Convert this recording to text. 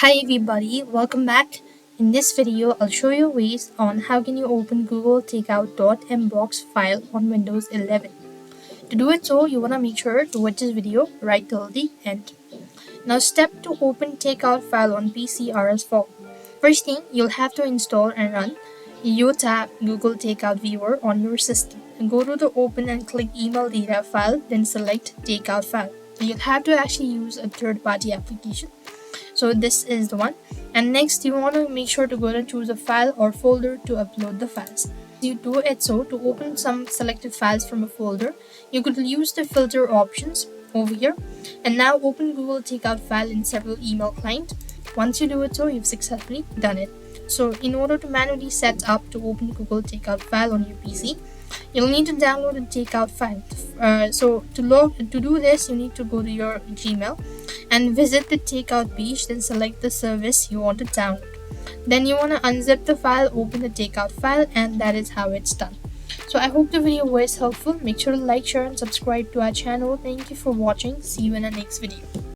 Hi everybody, welcome back. In this video, I'll show you ways on how can you open Google Takeout.mbox file on Windows 11. To do it you want to make sure to watch this video right till the end. Now step to open Takeout file on PC or as follows. First thing, you'll have to install and run tap Google Takeout Viewer on your system. And go to the open and click email data file, then select Takeout file. You'll have to actually use a third-party application. So this is the one. And next you want to make sure to go and choose a file or folder to upload the files. You do it to open some selected files from a folder, you could use the filter options over here and now open Google Takeout file in several email clients. Once you do it you've successfully done it. So in order to manually set up to open Google Takeout file on your PC, you'll need to download a Takeout file. So to do this, you need to go to your Gmail and visit the Takeout page, then select the service you want to download. Then you want to unzip the file, open the Takeout file, and that is how it's done. So I hope the video was helpful. Make sure to like, share, and subscribe to our channel. Thank you for watching. See you in the next video.